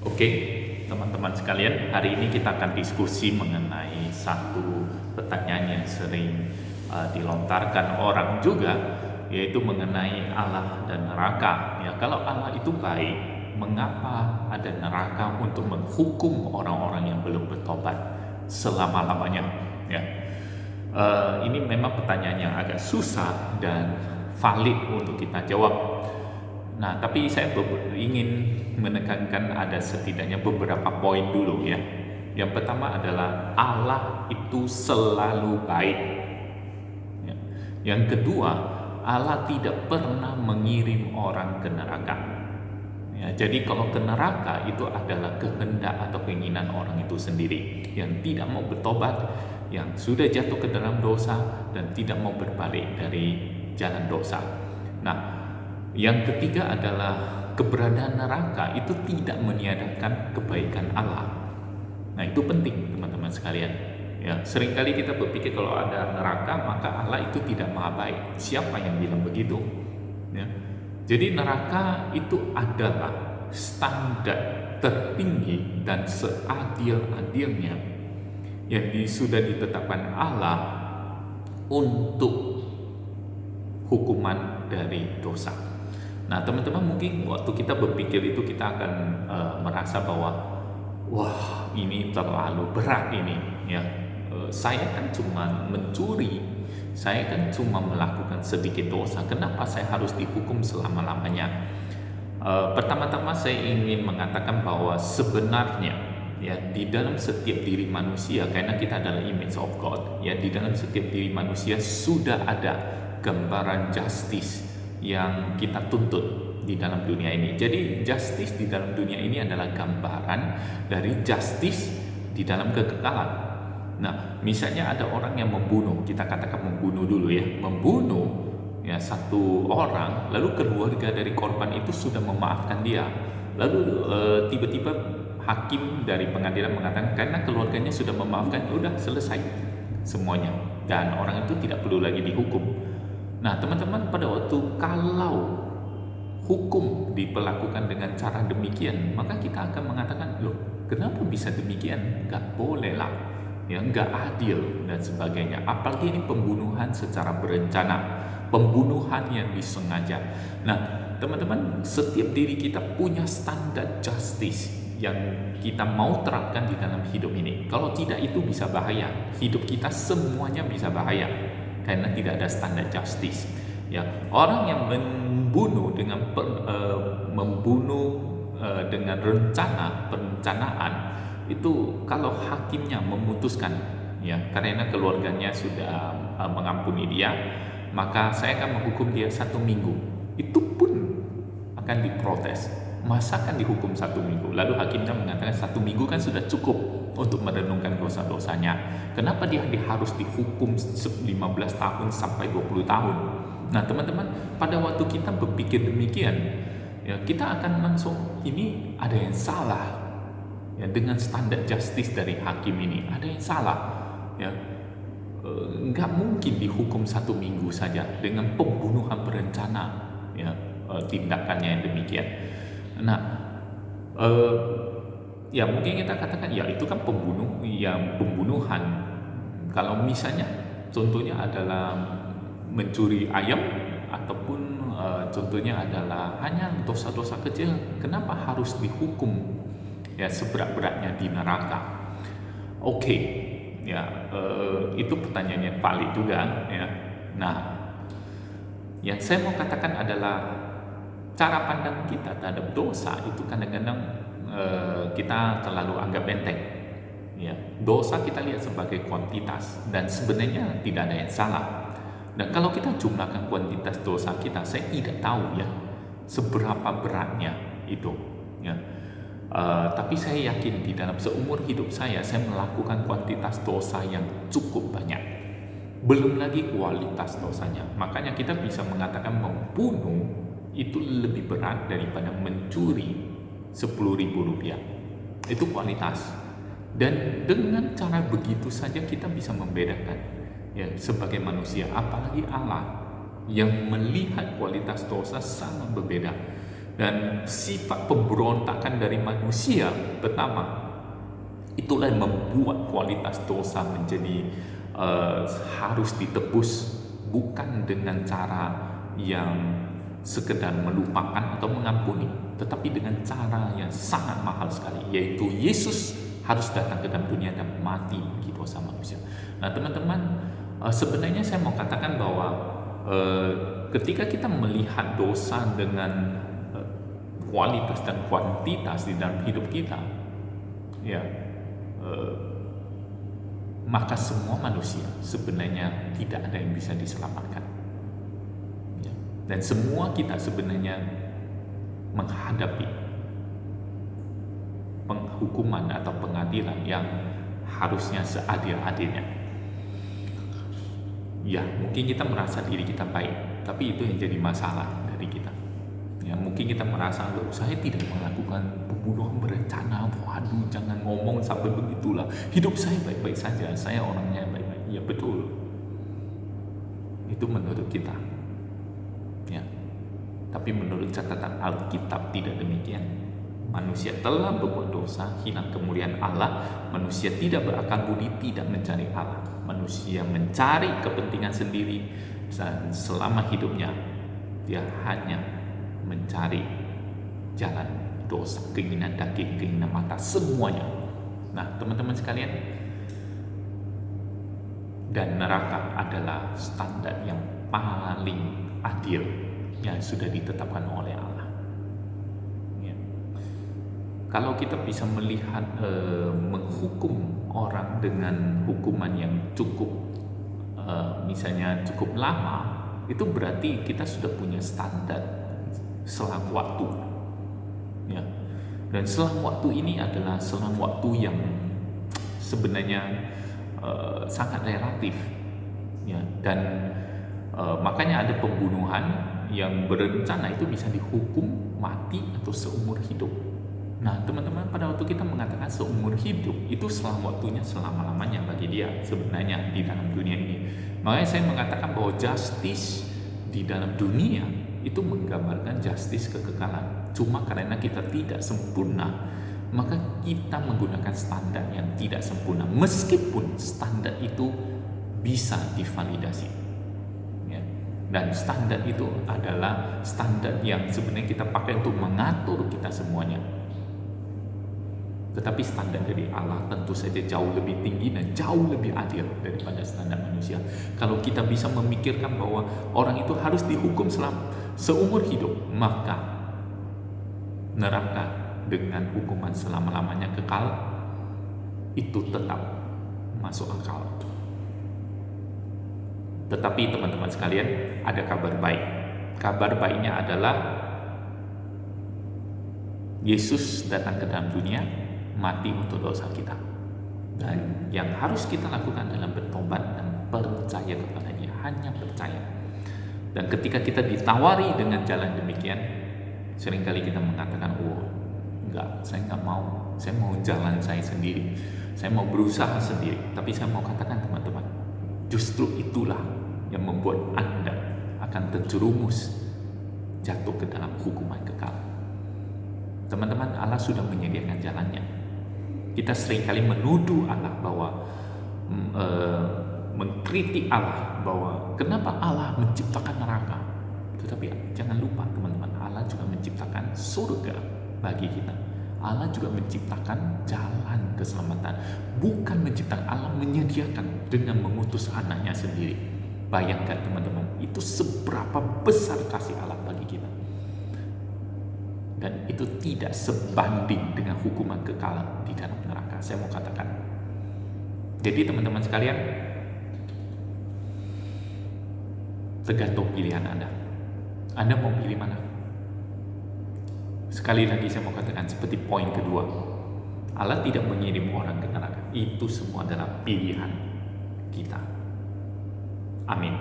Oke, teman-teman sekalian, hari ini kita akan diskusi mengenai satu pertanyaan yang sering dilontarkan orang juga, yaitu mengenai Allah dan neraka. Ya, kalau Allah itu baik, mengapa ada neraka untuk menghukum orang-orang yang belum bertobat selama-lamanya? Ya, ini memang pertanyaan yang agak susah dan valid untuk kita jawab. Nah, tapi saya ingin menekankan ada setidaknya beberapa poin dulu ya. Yang pertama adalah Allah itu selalu baik. Ya. Yang kedua, Allah tidak pernah mengirim orang ke neraka. Ya, jadi kalau ke neraka itu adalah kehendak atau keinginan orang itu sendiri yang tidak mau bertobat, yang sudah jatuh ke dalam dosa dan tidak mau berbalik dari jalan dosa. Nah, yang ketiga adalah keberadaan neraka itu tidak meniadakan kebaikan Allah. Nah, itu penting teman-teman sekalian. Ya, seringkali kita berpikir kalau ada neraka maka Allah itu tidak maha baik. Siapa yang bilang begitu? Ya. Jadi neraka itu adalah standar tertinggi dan seadil-adilnya yang sudah ditetapkan Allah untuk hukuman dari dosa. Nah, teman-teman mungkin waktu kita berpikir itu kita akan merasa bahwa wah, ini terlalu berat ini ya. Saya kan cuma mencuri, saya kan cuma melakukan sedikit dosa, kenapa saya harus dihukum selama-lamanya? Pertama-tama saya ingin mengatakan bahwa sebenarnya ya di dalam setiap diri manusia, karena kita adalah image of God, ya di dalam setiap diri manusia sudah ada gambaran justice yang kita tuntut di dalam dunia ini. Jadi justice di dalam dunia ini adalah gambaran dari justice di dalam kekekalan. Nah, misalnya ada orang yang membunuh, kita katakan membunuh dulu ya, membunuh ya satu orang, lalu keluarga dari korban itu sudah memaafkan dia. Lalu tiba-tiba hakim dari pengadilan mengatakan karena keluarganya sudah memaafkan, udah selesai semuanya dan orang itu tidak perlu lagi dihukum. Nah, teman-teman, pada waktu kalau hukum diperlakukan dengan cara demikian, maka kita akan mengatakan, loh, kenapa bisa demikian? Gak boleh lah, ya, gak adil dan sebagainya. Apalagi ini pembunuhan secara berencana, pembunuhan yang disengaja. Nah, teman-teman, setiap diri kita punya standar justice yang kita mau terapkan di dalam hidup ini. Kalau tidak, itu bisa bahaya. Hidup kita semuanya bisa bahaya karena tidak ada standar justice. Ya, orang yang membunuh dengan dengan perencanaan itu, kalau hakimnya memutuskan ya karena keluarganya sudah mengampuni dia, maka saya akan menghukum dia 1 minggu. Itu pun akan diprotes. Masa kan dihukum 1 minggu? Lalu hakimnya mengatakan 1 minggu kan sudah cukup untuk merenungkan dosa-dosanya. Kenapa dia harus dihukum 15 tahun sampai 20 tahun? Nah, teman-teman, pada waktu kita berpikir demikian, ya, kita akan langsung, ini ada yang salah ya dengan standar justice dari hakim ini, ada yang salah ya. Nggak mungkin dihukum 1 minggu saja dengan pembunuhan berencana ya, tindakannya yang demikian. Nah, ya mungkin kita katakan ya itu kan pembunuhan. Kalau misalnya contohnya adalah mencuri ayam ataupun contohnya adalah hanya dosa-dosa kecil, kenapa harus dihukum ya seberat-beratnya di neraka? Oke, ya itu pertanyaan yang valid juga ya. Nah, yang saya mau katakan adalah cara pandang kita terhadap dosa itu kadang-kadang kita terlalu anggap enteng. Ya, dosa kita lihat sebagai kuantitas dan sebenarnya tidak ada yang salah. Dan kalau kita jumlahkan kuantitas dosa kita, saya tidak tahu ya seberapa beratnya itu. Ya. Tapi saya yakin di dalam seumur hidup saya melakukan kuantitas dosa yang cukup banyak. Belum lagi kualitas dosanya. Makanya kita bisa mengatakan membunuh itu lebih berat daripada mencuri 10.000 rupiah. Itu kualitas. Dan dengan cara begitu saja kita bisa membedakan ya sebagai manusia, apalagi Allah yang melihat kualitas dosa sangat berbeda. Dan sifat pemberontakan dari manusia pertama, itulah yang membuat kualitas dosa menjadi harus ditebus, bukan dengan cara yang sekedar melupakan atau mengampuni, tetapi dengan cara yang sangat mahal sekali, yaitu Yesus harus datang ke dalam dunia dan mati bagi dosa manusia. Nah teman-teman, sebenarnya saya mau katakan bahwa ketika kita melihat dosa dengan kualitas dan kuantitas di dalam hidup kita, ya, maka semua manusia sebenarnya tidak ada yang bisa diselamatkan, ya. Dan semua kita sebenarnya menghadapi penghukuman atau pengadilan yang harusnya seadil-adilnya. Ya, mungkin kita merasa diri kita baik, tapi itu yang jadi masalah dari kita. Ya, mungkin kita merasa, loh, saya tidak melakukan pembunuhan berencana. Waduh, jangan ngomong sampai begitulah. Hidup saya baik-baik saja, saya orangnya baik-baik. Ya betul, itu menurut kita, ya. Tapi menurut catatan Alkitab tidak demikian. Manusia telah berbuat dosa, hilang kemuliaan Allah. Manusia tidak berakal budi, tidak mencari Allah. Manusia mencari kepentingan sendiri, dan selama hidupnya dia hanya mencari jalan dosa, keinginan daging, keinginan mata, semuanya. Nah teman-teman sekalian, dan neraka adalah standar yang paling adil yang sudah ditetapkan oleh Allah. Ya. Kalau kita bisa melihat menghukum orang dengan hukuman yang cukup misalnya cukup lama, itu berarti kita sudah punya standar selang waktu, ya. Dan selang waktu ini adalah selang waktu yang sebenarnya sangat relatif, ya. Dan makanya ada pembunuhan yang berencana itu bisa dihukum mati atau seumur hidup. Nah teman-teman, pada waktu kita mengatakan seumur hidup, itu selang waktunya selama-lamanya bagi dia sebenarnya di dalam dunia ini. Makanya saya mengatakan bahwa justice di dalam dunia itu menggambarkan justice kekekalan. Cuma karena kita tidak sempurna, maka kita menggunakan standar yang tidak sempurna, meskipun standar itu bisa divalidasi, ya. Dan standar itu adalah standar yang sebenarnya kita pakai untuk mengatur kita semuanya. Tetapi standar dari Allah tentu saja jauh lebih tinggi dan jauh lebih adil daripada standar manusia. Kalau kita bisa memikirkan bahwa orang itu harus dihukum seumur hidup, maka neraka dengan hukuman selama-lamanya kekal itu tetap masuk akal. Tetapi teman-teman sekalian, ada kabar baik. Kabar baiknya adalah Yesus datang ke dalam dunia, mati untuk dosa kita. Dan yang harus kita lakukan adalah bertobat dan percaya kepadanya, hanya percaya. Dan ketika kita ditawari dengan jalan demikian, seringkali kita mengatakan, oh enggak, saya enggak mau, saya mau jalan saya sendiri, saya mau berusaha sendiri. Tapi saya mau katakan teman-teman, justru itulah yang membuat Anda akan terjerumus jatuh ke dalam hukuman kekal. Teman-teman, Allah sudah menyediakan jalannya. Kita seringkali menuduh Allah bahwa mengkritik Allah bahwa kenapa Allah menciptakan neraka. Tetapi jangan lupa teman-teman, Allah juga menciptakan surga bagi kita. Allah juga menciptakan jalan keselamatan. Bukan menciptakan, Allah menyediakan dengan mengutus anaknya sendiri. Bayangkan teman-teman, itu seberapa besar kasih Allah bagi kita. Dan itu tidak sebanding dengan hukuman kekal di dalam neraka, saya mau katakan. Jadi teman-teman sekalian, tergantung pilihan Anda. Anda mau pilih mana? Sekali lagi saya mau katakan seperti poin kedua, Allah tidak mengirim orang ke neraka. Itu semua adalah pilihan kita. Amin.